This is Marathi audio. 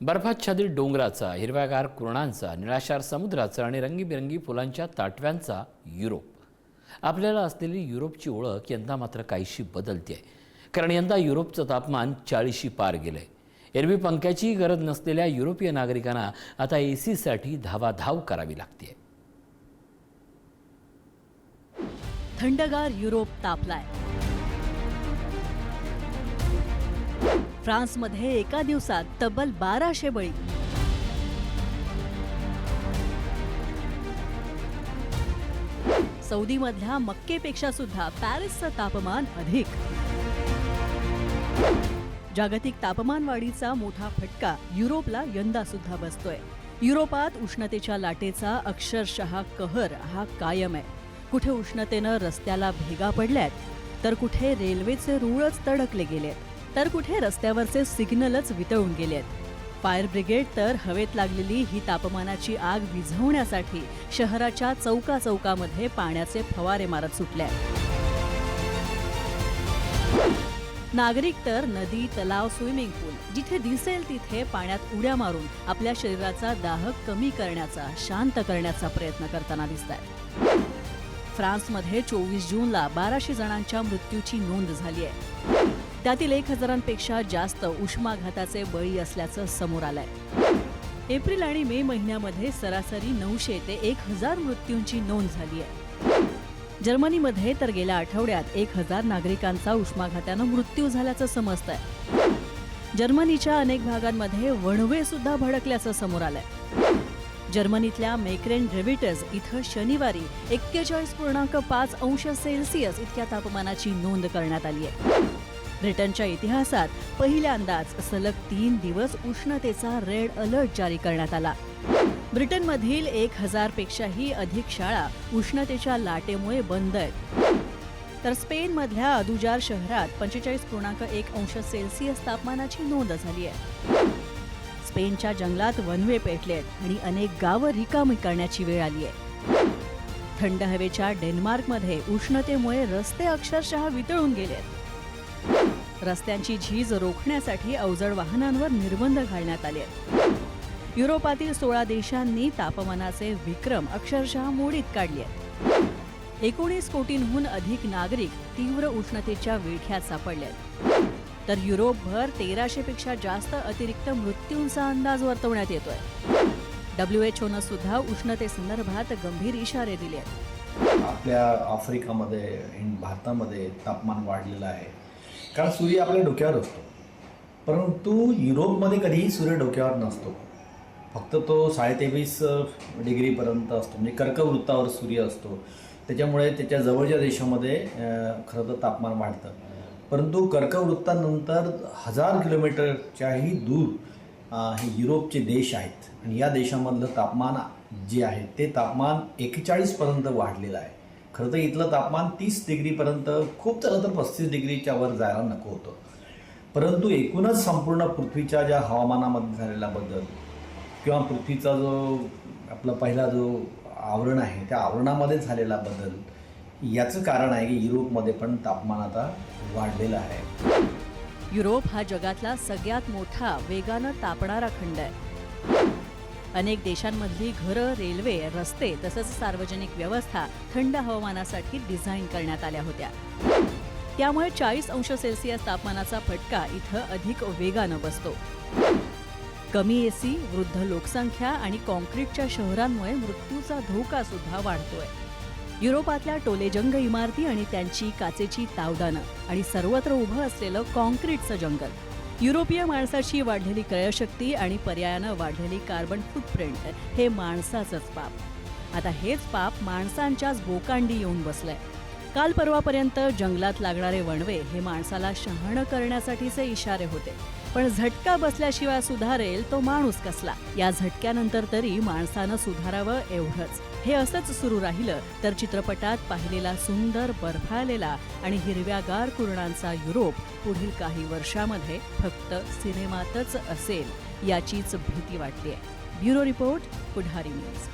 बर्फाच्छादित डोंगराचा, हिरव्यागार कुरणांचा, निळाशार समुद्राचा आणि रंगीबेरंगी फुलांच्या ताटव्यांचा युरोप. आपल्याला असलेली युरोपची ओळख यंदा मात्र काहीशी बदलते आहे. कारण यंदा युरोपचं तापमान 40शी पार गेलंय. एरवी पंख्याची गरज नसलेल्या युरोपीय नागरिकांना आता एसीसाठी धावाधाव करावी लागते. थंडगार युरोप तापलाय. फ्रान्समध्ये एका दिवसात तब्बल 1200 बळी. सौदीमधल्या मक्केपेक्षा सुद्धा पॅरिसचं तापमान अधिक. जागतिक तापमान वाढीचा मोठा फटका युरोपला यंदा सुद्धा बसतोय. युरोपात उष्णतेच्या लाटेचा अक्षरशः कहर हा कायम आहे. कुठे उष्णतेनं रस्त्याला भेगा पडल्यात, तर कुठे रेल्वेचे रूळच तडकले गेलेत, तर कुठे रस्त्यावरचे सिग्नलच वितळून गेलेत. फायर ब्रिगेड तर हवेत लागलेली ही तापमानाची आग विझवण्यासाठी शहराच्या चौकाचौकामध्ये पाण्याचे फवारे मारत सुटले. नागरिक तर नदी, तलाव, स्विमिंग पूल जिथे दिसेल तिथे पाण्यात उड्या मारून आपल्या शरीराचा दाह कमी करण्याचा, शांत करण्याचा प्रयत्न करताना दिसतायत. फ्रान्समध्ये 24 जूनला 1200 जणांच्या मृत्यूची नोंद झाली आहे. त्यातील 1000पेक्षा जास्त उष्माघाताचे बळी असल्याचं समोर आलंय. एप्रिल आणि मे महिन्यामध्ये सरासरी 900 ते 1000 मृत्यूंची नोंद झाली आहे. जर्मनीमध्ये तर गेल्या आठवड्यात 1000 नागरिकांचा उष्माघातानं मृत्यू झाल्याचं समजतंय. जर्मनीच्या अनेक भागांमध्ये वणवे सुद्धा भडकल्याचं समोर आलंय. जर्मनीतल्या मेक्रेन ड्रेविटस इथं शनिवारी 41.5 अंश सेल्सिअस इतक्या तापमानाची नोंद करण्यात आली आहे. ब्रिटनच्या इतिहासात पहिल्यांदाच सलग 3 दिवस उष्णतेचा रेड अलर्ट जारी करण्यात आला. ब्रिटनमधील 1000पेक्षाही अधिक शाळा उष्णतेच्या लाटेमुळे बंद आहेत. तर स्पेनमधल्या अदुजार शहरात 45.1 अंश सेल्सिअस तापमानाची नोंद झाली आहे. स्पेनच्या जंगलात वणवे पेटलेत आणि अनेक गावं रिकामी करण्याची वेळ आली आहे. थंड हवेच्या डेन्मार्कमध्ये उष्णतेमुळे रस्ते अक्षरशः वितळून गेलेत. रस्त्यांची झीज रोखण्यासाठी अवजड वाहनांवर निर्बंध घालण्यात आले. युरोपातील 16 देशांनी तापमानाचे विक्रम अक्षरशः मोडीत काढले आहेत. 19 कोटींहून अधिक नागरिक तीव्र उष्णतेच्या विळख्यात सापडलेत. तर युरोपभर 1300पेक्षा जास्त अतिरिक्त मृत्यूंचा अंदाज वर्तवण्यात येतोय. WHO सुद्धा उष्णतेसंदर्भात गंभीर इशारे दिले आहेत. आपल्या आफ्रिकामध्ये, भारतामध्ये तापमान वाढलेलं आहे, कारण सूर्य आपल्या डोक्यावर असतो. परंतु युरोपमध्ये कधीही सूर्य डोक्यावर नसतो. फक्त तो 23.5 डिग्रीपर्यंत असतो, म्हणजे कर्कवृत्तावर सूर्य असतो. त्याच्यामुळे त्याच्या जवळच्या देशामध्ये खरं तर तापमान वाढतं. परंतु कर्कवृत्तानंतर 1000 किलोमीटरच्याही दूर हे युरोपचे देश आहेत आणि या देशामधलं तापमान जे आहे ते तापमान 41पर्यंत वाढलेलं आहे. खरं तर इथलं तापमान 30 डिग्रीपर्यंत, खूप झालं तर 35 डिग्रीच्या वर जायला नको होतं. परंतु एकूणच संपूर्ण पृथ्वीच्या ज्या हवामानामध्ये झालेला बदल किंवा पृथ्वीचा जो आपला पहिला जो आवरण आहे त्या आवरणामध्ये झालेला बदल याचं कारण आहे की युरोपमध्ये पण तापमान आता वाढलेलं आहे. युरोप हा जगातला सगळ्यात मोठा वेगानं तापणारा खंड आहे. अनेक देशांमधली घरं, रेल्वे, रस्ते तसंच सार्वजनिक व्यवस्था थंड हवामानासाठी डिझाईन करण्यात आल्या होत्या. त्यामुळे 40 अंश सेल्सिअस तापमानाचा फटका इथं अधिक वेगानं बसतो. कमी एसी, वृद्ध लोकसंख्या आणि कॉन्क्रीटच्या शहरांमुळे मृत्यूचा धोका सुद्धा वाढतोय. युरोपातल्या टोलेजंग इमारती आणि त्यांची काचेची तावदानं आणि सर्वत्र उभं असलेलं कॉन्क्रीटचं जंगल, युरोपीय माणसाची वाढलेली क्रयशक्ती आणि पर्यायानं वाढलेली कार्बन फूटप्रिंट हे माणसाचंच पाप. आता हेच पाप माणसांच्याच बोकांडी येऊन बसलंय. काल परवापर्यंत जंगलात लागणारे वणवे हे माणसाला शहाणं करण्यासाठीचे इशारे होते. पण झटका बसल्याशिवाय सुधारेल तो माणूस कसला? या झटक्यानंतर तरी माणसानं सुधारावं एवढंच. हे असंच सुरू राहिलं तर चित्रपटात पाहिलेला सुंदर, बर्फाळलेला आणि हिरव्यागार कुरणांचा युरोप पुढील काही वर्षामध्ये फक्त सिनेमातच असेल याचीच भीती वाटतेय. ब्युरो रिपोर्ट, पुढारी न्यूज.